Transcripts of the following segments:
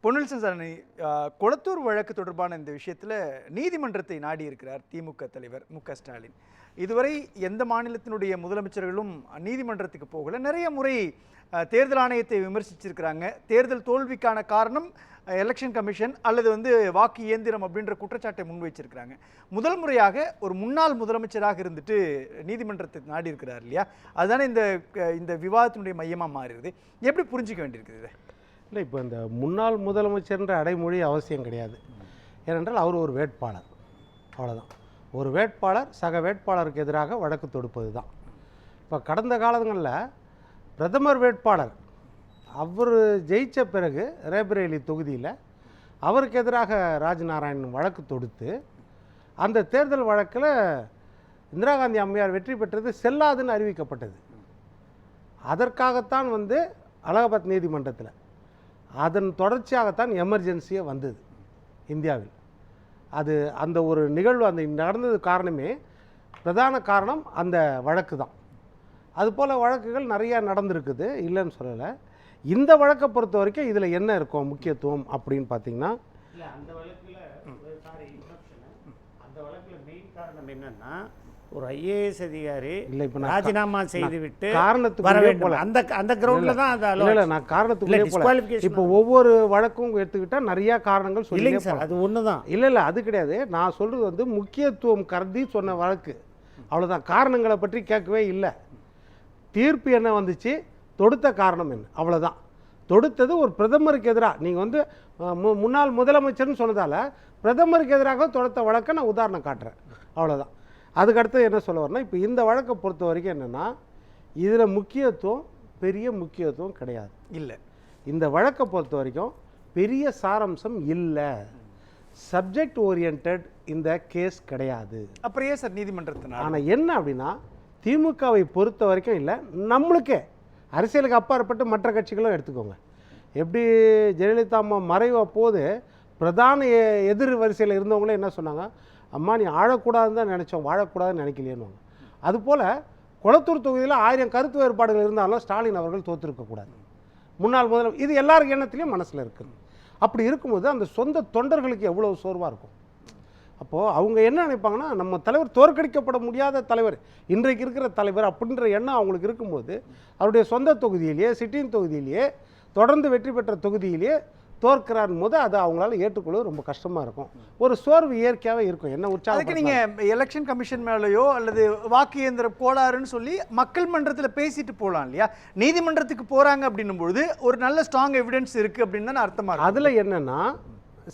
பொன்னில்சன் sir, Kolathur வழக்கு தொடர்பான இந்த விஷயத்தில் நீதிமன்றத்தை நாடி இருக்கிறார் திமுக தலைவர் மு.க.ஸ்டாலின். இதுவரை எந்த மாநிலத்தினுடைய முதலமைச்சர்களும் நீதிமன்றத்துக்கு போகல. நிறைய முறை தேர்தல் ஆணையத்தை விமர்சிச்சிருக்கிறாங்க. தேர்தல் தோல்விக்கான காரணம் எலெக்ஷன் கமிஷன் அல்லது வாக்கு இயந்திரம் அப்படின்ற குற்றச்சாட்டை முன்வைச்சிருக்கிறாங்க. முதல் முறையாக ஒரு முன்னாள் முதலமைச்சராக இருந்துட்டு நீதிமன்றத்தை நாடி இருக்கிறார் இல்லையா? அதுதானே இந்த விவாதத்தினுடைய மையமாக மாறிடுது. எப்படி புரிஞ்சிக்க வேண்டியிருக்குது இதை? இல்லை, இப்போ இந்த முன்னாள் முதலமைச்சர்ன்ற அடைமொழி அவசியம் கிடையாது. ஏனென்றால் அவர் ஒரு வேட்பாளர், அவ்வளோதான். ஒரு வேட்பாளர் சக வேட்பாளருக்கு எதிராக வழக்கு தொடுப்பது தான். இப்போ கடந்த காலங்களில் பிரதமர் வேட்பாளர் அவர் ஜெயித்த பிறகு ரேபரேலி தொகுதியில் அவருக்கு எதிராக ராஜ்நாராயணன் வழக்கு தொடுத்து அந்த தேர்தல் வழக்கில் இந்திரா காந்தி அம்மையார் வெற்றி பெற்றது செல்லாதுன்னு அறிவிக்கப்பட்டது. அதற்காகத்தான் அலகாபாத் நீதிமன்றத்தில் அதன் தொடர்ச்சியாகத்தான் எமர்ஜென்சியே வந்தது இந்தியாவில். அந்த ஒரு நிகழ்வு நடந்தது காரணமே, பிரதான காரணம் அந்த வழக்கு தான். அதுபோல் வழக்குகள் நிறையா நடந்திருக்குது, இல்லைன்னு சொல்லலை. இந்த வழக்கை பொறுத்த வரைக்கும் இதில் என்ன இருக்கும் முக்கியத்துவம் அப்படின்னு பார்த்தீங்கன்னா, அந்த வழக்கில் அந்த வழக்கில் மெயின் காரணம் என்னன்னா, ஒரு ஐஏஎஸ் அதிகாரி இல்லை இப்போ ராஜினாமா செய்துவிட்டு காரணத்துக்கு அந்த கிரவுண்டில் தான் இல்லை நான் காரணத்துக்கு இப்போ ஒவ்வொரு வழக்கும் எடுத்துக்கிட்டால் நிறையா காரணங்கள் சொல்லிங்க சார். அது ஒன்று தான். இல்லை அது கிடையாது. நான் சொல்கிறது முக்கியத்துவம் கருதி சொன்ன வழக்கு, அவ்வளோதான். காரணங்களை பற்றி கேட்கவே இல்லை. தீர்ப்பு என்ன வந்துச்சு, தொடுத்த காரணம் என்ன, அவ்வளோதான். தொடுத்தது ஒரு பிரதமருக்கு எதிராக. நீங்கள் முன்னாள் முதலமைச்சர்னு சொன்னதால் பிரதமருக்கு எதிராக தொடுத்த வழக்கை நான் உதாரணம் காட்டுறேன், அவ்வளோதான். அதுக்கடுத்து என்ன சொல்ல வரேன்னா, இப்போ இந்த வழக்கை பொறுத்த வரைக்கும் என்னென்னா, இதில் பெரிய முக்கியத்துவம் கிடையாது. இல்லை, இந்த வழக்கை பொறுத்த வரைக்கும் பெரிய சாராம்சம் இல்லை. சப்ஜெக்ட் ஓரியன்ட் இந்த கேஸ் கிடையாது. அப்படியே சார் நீதிமன்றத்தினால். ஆனால் என்ன அப்படின்னா, திமுகவை பொறுத்த வரைக்கும் இல்லை, நம்மளுக்கே அரசியலுக்கு அப்பாற்பட்டு மற்ற கட்சிகளும் எடுத்துக்கோங்க. எப்படி ஜெயலலிதா அம்மா மறைவு போது பிரதான எதிர் வரிசையில் இருந்தவங்களே என்ன சொன்னாங்க, அம்மா நீ ஆழக்கூடாதுன்னு தான் நினச்சோம், வாழக்கூடாதுன்னு நினைக்கலையேன்னு. அதுபோல் கொளத்தூர் தொகுதியில் 1000 கருத்து வேறுபாடுகள் இருந்தாலும் ஸ்டாலின் அவர்கள் தோற்றிருக்கக்கூடாது, முன்னாள் இது எல்லாருக்கும் எண்ணத்துலேயும் மனசில் இருக்குது. அப்படி இருக்கும்போது அந்த சொந்த தொண்டர்களுக்கு எவ்வளோ சோர்வாக இருக்கும். அப்போது அவங்க என்ன நினைப்பாங்கன்னா, நம்ம தலைவர் தோற்கடிக்கப்பட முடியாத தலைவர், இன்றைக்கு இருக்கிற தலைவர் அப்படின்ற எண்ணம் அவங்களுக்கு இருக்கும்போது, அவருடைய சொந்த தொகுதியிலேயே சிட்டிங் தொகுதியிலேயே தொடர்ந்து வெற்றி பெற்ற தொகுதியிலேயே தோற்கிறார் போது அது அவங்களால ஏற்றுக்கொள்வது ரொம்ப கஷ்டமாக இருக்கும். ஒரு சோர்வு இயற்கையாகவே இருக்கும். என்ன உற்சாகம், நீங்கள் எலெக்ஷன் கமிஷன் மேலேயோ அல்லது வாக்கு இயந்திர கோளாறுன்னு சொல்லி மக்கள் மன்றத்தில் பேசிட்டு போகலாம் இல்லையா? நீதிமன்றத்துக்கு போகிறாங்க அப்படின்னும் பொழுது ஒரு நல்ல ஸ்ட்ராங் எவிடன்ஸ் இருக்குது அப்படின்னு தான் அர்த்தமாக. அதில் என்னென்னா,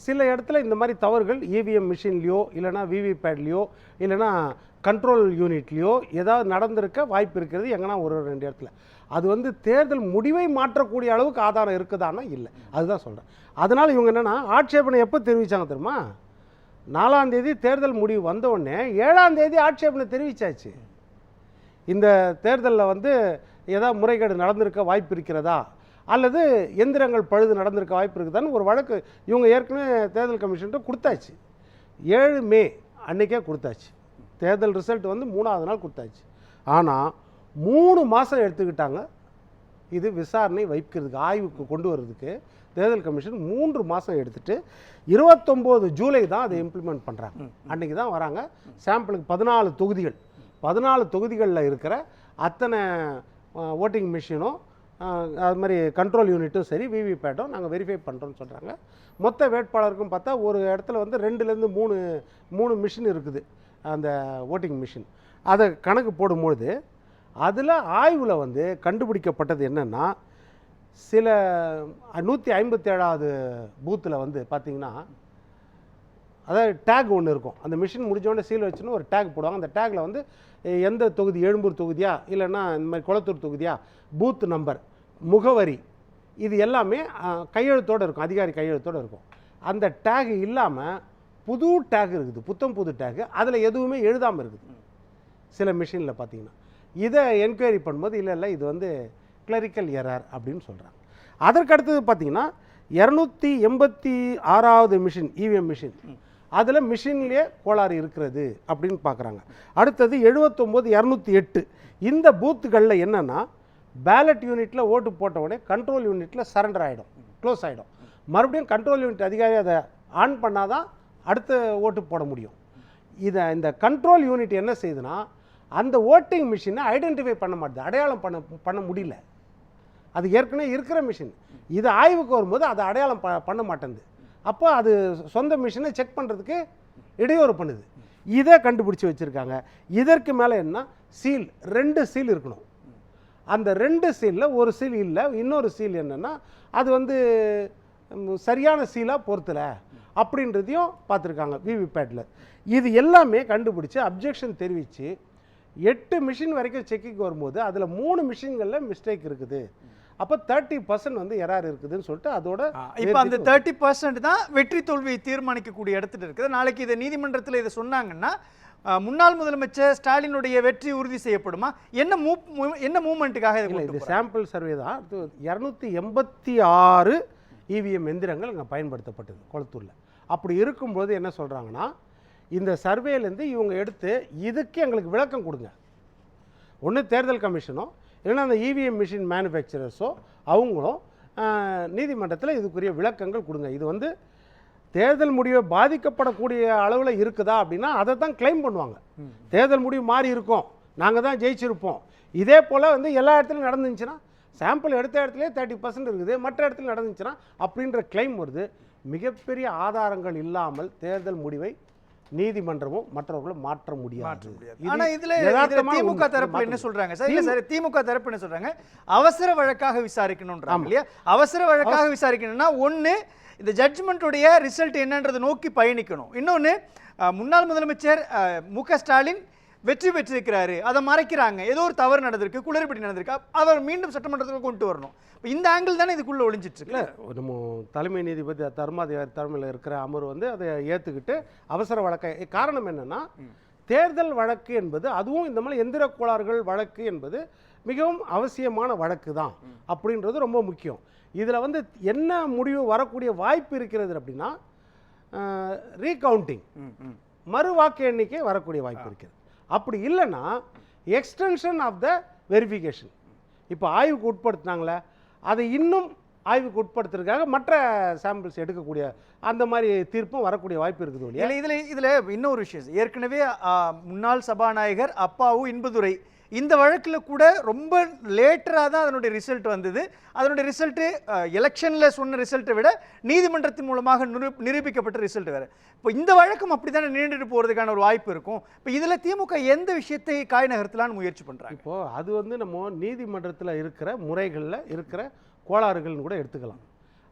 சில இடத்துல இந்த மாதிரி தவறுகள் இவிஎம் மிஷின்லையோ இல்லைனா விவிபேட்லேயோ இல்லைனா கண்ட்ரோல் யூனிட்லேயோ ஏதாவது நடந்திருக்க வாய்ப்பு இருக்கிறது எங்கன்னா ஒரு 2 இடத்துல. அது தேர்தல் முடிவை மாற்றக்கூடிய அளவுக்கு ஆதாரம் இருக்குதானா இல்லை, அதுதான் சொல்கிறேன். அதனால் இவங்க என்னென்னா, ஆட்சேபனை எப்போ தெரிவித்தாங்க தெரியுமா? 4ஆம் தேதி தேர்தல் முடிவு வந்தவுடனே 7ஆம் தேதி ஆட்சேபனை தெரிவித்தாச்சு. இந்த தேர்தலில் ஏதாவது முறைகேடு நடந்திருக்க வாய்ப்பு இருக்கிறதா அல்லது எந்திரங்கள் பழுது நடந்திருக்க வாய்ப்பு இருக்குதான்னு ஒரு வழக்கு இவங்க ஏற்கனவே தேர்தல் கமிஷன்ட்டு கொடுத்தாச்சு. 7 மே அன்றைக்கே கொடுத்தாச்சு. தேர்தல் ரிசல்ட் 3ஆவது நாள் கொடுத்தாச்சு. ஆனால் 3 மாதம் எடுத்துக்கிட்டாங்க இது விசாரணை வைக்கிறதுக்கு, ஆய்வுக்கு கொண்டு வர்றதுக்கு. தேர்தல் கமிஷன் 3 மாதம் எடுத்துகிட்டு 29 ஜூலை தான் அதை இம்ப்ளிமெண்ட் பண்ணுறாங்க. அன்றைக்கி தான் வராங்க. சாம்பிளுக்கு 14 தொகுதிகளில் இருக்கிற அத்தனை ஓட்டிங் மிஷினும் அது மாதிரி கண்ட்ரோல் யூனிட்டும் சரி விவிபேட்டும் நாங்கள் வெரிஃபை பண்ணுறோன்னு சொல்கிறாங்க. மொத்த வேட்பாளருக்கும் பார்த்தா ஒரு இடத்துல 2லேருந்து 3 மிஷின் இருக்குது, அந்த ஓட்டிங் மிஷின். அதை கணக்கு போடும்பொழுது அதில் ஆய்வில் கண்டுபிடிக்கப்பட்டது என்னென்னா, சில 157வது பூத்தில் பார்த்திங்கன்னா, அதாவது டேக் ஒன்று இருக்கும். அந்த மிஷின் முடிஞ்சோடனே சீல் வச்சுன்னு ஒரு டேக் போடுவாங்க. அந்த டேக்கில் எந்த தொகுதி, எழும்பூர் தொகுதியா இல்லைன்னா இந்த மாதிரி கொளத்தூர் தொகுதியா, பூத் நம்பர், முகவரி, இது எல்லாமே கையெழுத்தோடு இருக்கும், அதிகாரி கையெழுத்தோடு இருக்கும். அந்த டேக் இல்லாமல் புது டேக் இருக்குது, புது டேக்கு, அதில் எதுவுமே எழுதாமல் இருக்குது சில மிஷினில் பார்த்திங்கன்னா. இதை என்கொயரி பண்ணும்போது இல்லை இது கிளரிக்கல் எரர் அப்படின்னு சொல்கிறாங்க. அதற்கடுத்தது பார்த்திங்கன்னா 286வது மிஷின் இவிஎம் மிஷின், அதில் மிஷின்லேயே கோளாறு இருக்கிறது அப்படின்னு பார்க்குறாங்க. அடுத்தது 79208 இந்த பூத்துகளில் என்னென்னா, பேலட் யூனிட்டில் ஓட்டு போட்ட உடனே கண்ட்ரோல் யூனிட்டில் சரண்டர் ஆகிடும், க்ளோஸ் ஆகிடும். மறுபடியும் கண்ட்ரோல் யூனிட் அதிகாரி அதை ஆன் பண்ணாதான் அடுத்த ஓட்டு போட முடியும். இந்த கண்ட்ரோல் யூனிட் என்ன செய்யுதுன்னா அந்த ஓட்டிங் மிஷினை ஐடென்டிஃபை பண்ண மாட்டேது, அடையாளம் பண்ண முடியல. அது ஏற்கனவே இருக்கிற மிஷின், இது ஆய்வுக்கு வரும்போது அதை அடையாளம் பண்ண மாட்டேங்குது. அப்போ அது சொந்த மிஷினை செக் பண்ணுறதுக்கு இடையூறு பண்ணுது. இதை கண்டுபிடிச்சி வச்சுருக்காங்க. இதற்கு மேலே என்ன சீல், 2 சீல் இருக்கணும். அந்த 2 சீலில் ஒரு சீல் இல்லை, இன்னொரு சீல் என்னென்னா அது வந்து சரியான சீலாக பொறுத்தலை அப்படின்றதையும் பார்த்துருக்காங்க விவிபேட்டில். இது எல்லாமே கண்டுபிடிச்சி அப்ஜெக்ஷன் தெரிவித்து 8 மிஷின் வரைக்கும் செக்கிங் வரும்போது அதில் 3 மிஷின்களில் மிஸ்டேக் இருக்குது. அப்போ 30% வந்து எரர் இருக்குதுன்னு சொல்லிட்டு அதோட இப்போ அந்த 30% தான் வெற்றி தோல்வியை தீர்மானிக்கக்கூடிய இடத்துல இருக்குது. நாளைக்கு இதை நீதிமன்றத்தில் இதை சொன்னாங்கன்னா முன்னாள் முதலமைச்சர் ஸ்டாலினுடைய வெற்றி உறுதி செய்யப்படுமா? என்ன மூவ்மெண்ட்டுக்காக இது சாம்பிள் சர்வே தான். 286 இவிஎம் எந்திரங்கள் இங்கே பயன்படுத்தப்பட்டது கொளத்தூரில். அப்படி இருக்கும்போது என்ன சொல்கிறாங்கன்னா இந்த சர்வேலேருந்து இவங்க எடுத்து இதுக்கு எங்களுக்கு விளக்கம் கொடுங்க. ஒன்று தேர்தல் கமிஷனோ இல்லைன்னா அந்த இவிஎம் மிஷின் மேனுஃபேக்சரர்ஸோ அவங்களும் நீதிமன்றத்தில் இதுக்குரிய விளக்கங்கள் கொடுங்க. இது வந்து தேர்தல் முடிவை பாதிக்கப்படக்கூடிய அளவில் இருக்குதா அப்படின்னா அதை தான் கிளைம் பண்ணுவாங்க. தேர்தல் முடிவு மாறி இருக்கும், நாங்கள் தான் ஜெயிச்சிருப்போம். இதே போல் வந்து எல்லா இடத்துலையும் நடந்துச்சுன்னா சாம்பிள் எடுத்த இடத்துலேயே 30% இருக்குது, மற்ற இடத்துல நடந்துச்சுன்னா அப்படின்ற கிளைம் வருது. மிகப்பெரிய ஆதாரங்கள் இல்லாமல் தேர்தல் முடிவை நீதிமன்றமும் மற்றவர்களும் மாற்ற முடியாது. ஆனா இதுல திமுக தரப்பு என்ன சொல்றாங்க சார்? இல்ல சார், திமுக தரப்பு என்ன சொல்றாங்க? அவசர வழக்காக விசாரிக்கணும்ன்றாங்க இல்லையா? அவசர வழக்காக விசாரிக்கணும்னா ஒண்ணு இந்த ஜட்ஜ்மெண்ட்டுடைய ரிசல்ட் என்னன்றதை நோக்கி பயணிக்கணும். இன்னொன்னு முன்னாள் முதலமைச்சர் மு.க. ஸ்டாலின் வெற்றி பெற்றிருக்கிறாரு, அதை மறைக்கிறாங்க, ஏதோ ஒரு தவறு நடந்திருக்கு, குளறுபடி நடந்திருக்கு, அவர் மீண்டும் சட்டமன்றத்துக்கு கொண்டு வரணும். இந்த ஆங்கிள் தானே இதுக்குள்ள ஒளிஞ்சிட்டு இருக்கு. நம்ம தலைமை நீதிபதி தர்மாதிகாரி தலைமையில் இருக்கிற அமர்வு வந்து அதை ஏற்றுக்கிட்டு அவசர வழக்கை, காரணம் என்னன்னா தேர்தல் வழக்கு என்பது அதுவும் இந்த மாதிரி எந்திர கோளாறுகள் வழக்கு என்பது மிகவும் அவசியமான வழக்கு தான் அப்படின்றது ரொம்ப முக்கியம். இதில் வந்து என்ன முடிவு வரக்கூடிய வாய்ப்பு இருக்கிறது அப்படின்னா ரீகவுண்டிங், மறு வாக்கு எண்ணிக்கை வரக்கூடிய வாய்ப்பு இருக்கிறது. அப்படி இல்லைன்னா எக்ஸ்டென்ஷன் ஆஃப் த வெரிஃபிகேஷன். இப்போ ஆய்வுக்கு உட்படுத்தினாங்களே அதை இன்னும் ஆய்வுக்கு உட்படுத்துறதுக்காக மற்ற சாம்பிள்ஸ் எடுக்கக்கூடிய அந்த மாதிரி தீர்ப்பும் வரக்கூடிய வாய்ப்பு இருக்குது இல்லையா? இதில் இன்னொரு விஷயம், ஏற்கனவே முன்னாள் சபாநாயகர் அப்பாவு இன்பதுரை இந்த வழக்கில் கூட ரொம்ப லேட்டராக தான் அதனுடைய ரிசல்ட் வந்தது. அதனுடைய ரிசல்ட்டு எலெக்ஷனில் சொன்ன ரிசல்ட்டை விட நீதிமன்றத்தின் மூலமாக நிரூபிக்கப்பட்ட ரிசல்ட் வேறு. இப்போ இந்த வழக்கம் அப்படி தானே நீண்டுட்டு போகிறதுக்கான ஒரு வாய்ப்பு இருக்கும். இப்போ இதில் திமுக எந்த விஷயத்தை காய் நகர்த்தலான்னு முயற்சி பண்ணுறாங்க? இப்போது அது வந்து நம்ம நீதிமன்றத்தில் இருக்கிற முறைகளில் இருக்கிற கோளாறுகள்னு கூட எடுத்துக்கலாம்.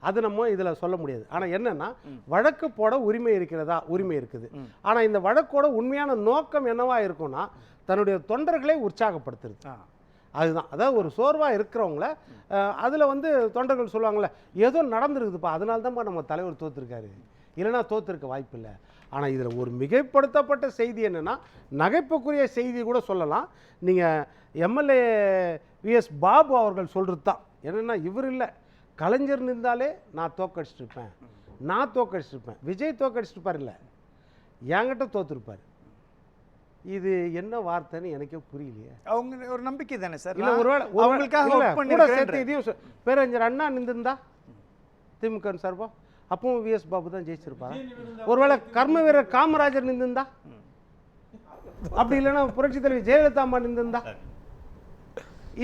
அது நம்ம இதில் சொல்ல முடியாது. ஆனால் என்னென்னா வழக்கு போட உரிமை இருக்கிறதா? உரிமை இருக்குது. ஆனால் இந்த வழக்கோட உண்மையான நோக்கம் என்னவா இருக்கும்னா தன்னுடைய தொண்டர்களை உற்சாகப்படுத்துறது. அதுதான். அதாவது ஒரு சோர்வாக இருக்கிறவங்கள அதில் வந்து தொண்டர்கள் சொல்லுவாங்கள்ல, ஏதோ நடந்துருக்குதுப்பா, அதனால தான்ப்பா நம்ம தலைவர் தோற்றுருக்காரு, இல்லைனா தோற்றுருக்க வாய்ப்பு இல்லை. ஆனால் இதில் ஒரு மிகைப்படுத்தப்பட்ட செய்தி என்னென்னா, நகைப்புக்குரிய செய்தி கூட சொல்லலாம். நீங்கள் எம்எல்ஏ விஎஸ் பாபு அவர்கள் சொல்கிறது தான் என்னென்னா, இவர் இல்லை, கலைஞர் நின்றாலே நான் தோக்கடிச்சிருப்பேன், நான் தோக்கடிச்சிருப்பேன், விஜய் தோக்கடிச்சிருப்பார், இல்லை என்கிட்ட தோற்றுருப்பார். இது என்ன வார்த்தைன்னு எனக்கே புரியலையே. அவங்க ஒரு நம்பிக்கை தானே சார்? இல்லை ஒருவேளை அவங்களுக்காக சேர்த்து இதையும் பேரறிஞர் அண்ணா நின்றுருந்தா திமுக சார்பா அப்பவும் விஎஸ் பாபு தான் ஜெயிச்சிருப்பாரா? ஒருவேளை கர்ம வீரர் காமராஜர் நின்றுருந்தா, அப்படி இல்லைன்னா புரட்சி தலைவி ஜெயலலிதா அம்மா நின்றுருந்தா?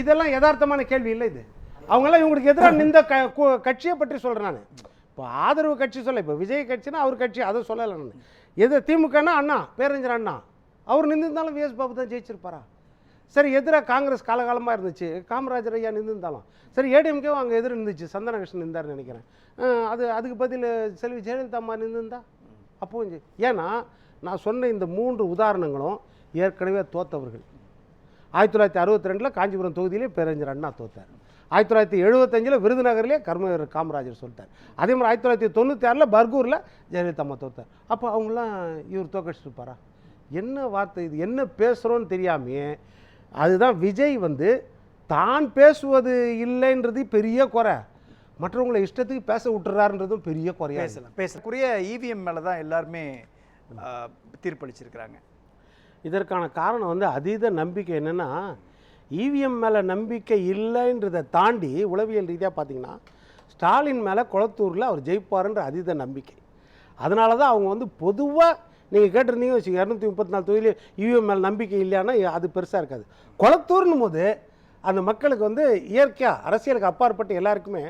இதெல்லாம் யதார்த்தமான கேள்வி இல்லை. இது அவங்கெல்லாம் இவங்களுக்கு எதிராக நின்ற கட்சியை பற்றி சொல்கிறேன் நான். இப்போ ஆதரவு கட்சி சொல்ல, இப்போ விஜய் கட்சினா அவர் கட்சி, அதை சொல்லலை நான். எது திமுகனா அண்ணா, பேரறிஞர் அண்ணா, அவர் நின்றுருந்தாலும் விஎஸ் பாபு தான் ஜெயிச்சிருப்பாரா? சரி, எதிராக காங்கிரஸ் காலகாலமாக இருந்துச்சு, காமராஜர் ஐயா நின்றுருந்தாலும் சரி, ஏடிஎம்கேவும் அங்கே எதிர் இருந்துச்சு, சந்தன கிருஷ்ணன் நின்றார்னு நினைக்கிறேன். அதுக்கு பதில் செல்வி ஜெயலலிதா அம்மா நின்றுருந்தா அப்போவும். ஏன்னா நான் சொன்ன இந்த 3 உதாரணங்களும் ஏற்கனவே தோத்தவர்கள். 1962 காஞ்சிபுரம் தொகுதியிலே பேரறிஞர் அண்ணா தோத்தார். 1975 விருதுநகர்லேயே கர்மவீரர் காமராஜர் சொல்லிட்டார். அதே மாதிரி 1996 பர்கூரில் ஜெயலலிதா அம்மா தோத்தார். அப்போ அவங்களாம் இவர் தோக்கடிச்சிருப்பாரா? என்ன வார்த்தை இது? என்ன பேசுகிறோன்னு தெரியாமையே. அதுதான் விஜய் வந்து தான் பேசுவது இல்லைன்றது பெரிய குறை, மற்றவங்களை இஷ்டத்துக்கு பேச விட்டுறாருன்றதும் பெரிய குறையா. பேசக்கூடிய இவிஎம் மேலே தான் எல்லாருமே தீர்ப்பளிச்சிருக்கிறாங்க. இதற்கான காரணம் வந்து அதீத நம்பிக்கை. என்னென்னா இவிஎம் மேலே நம்பிக்கை இல்லைன்றதை தாண்டி உளவியல் ரீதியாக பார்த்தீங்கன்னா ஸ்டாலின் மேலே குளத்தூரில் அவர் ஜெயிப்பாருன்ற அதீத நம்பிக்கை. அதனால தான் அவங்க வந்து பொதுவாக நீங்கள் கேட்டிருந்தீங்க வச்சு 234 தொகுதியில் இவிஎம் மேலே நம்பிக்கை இல்லையானா அது பெருசாக இருக்காது. குளத்தூர்னும் போது அந்த மக்களுக்கு வந்து இயற்கையாக அரசியலுக்கு அப்பாற்பட்டு எல்லாருக்குமே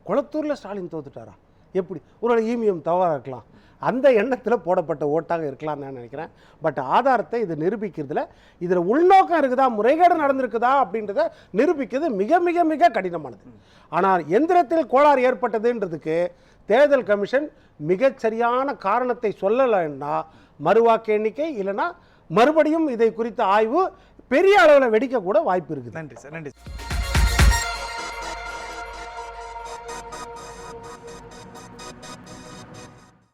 குளத்தூரில் ஸ்டாலின் தோத்துட்டாரா எப்படி ஒரு இவிஎம் தவறாக இருக்கலாம், அந்த எண்ணத்தில் போடப்பட்ட ஓட்டாக இருக்கலாம்னு நான் நினைக்கிறேன். பட் ஆதாரத்தை இது நிரூபிக்கிறதுல இதில் உள்நோக்கம் இருக்குதா, முறைகேடு நடந்திருக்குதா அப்படின்றத நிரூபிக்கிறது மிக மிக மிக கடினமானது. ஆனால் எந்திரத்தில் கோளாறு ஏற்பட்டதுன்றதுக்கு தேர்தல் கமிஷன் மிகச்சரியான காரணத்தை சொல்லலைன்னா மறுவாக்கு எண்ணிக்கை இல்லைன்னா மறுபடியும் இதை குறித்த ஆய்வு பெரிய அளவில் வெடிக்க கூட வாய்ப்பு இருக்குது. நன்றி சார், நன்றி.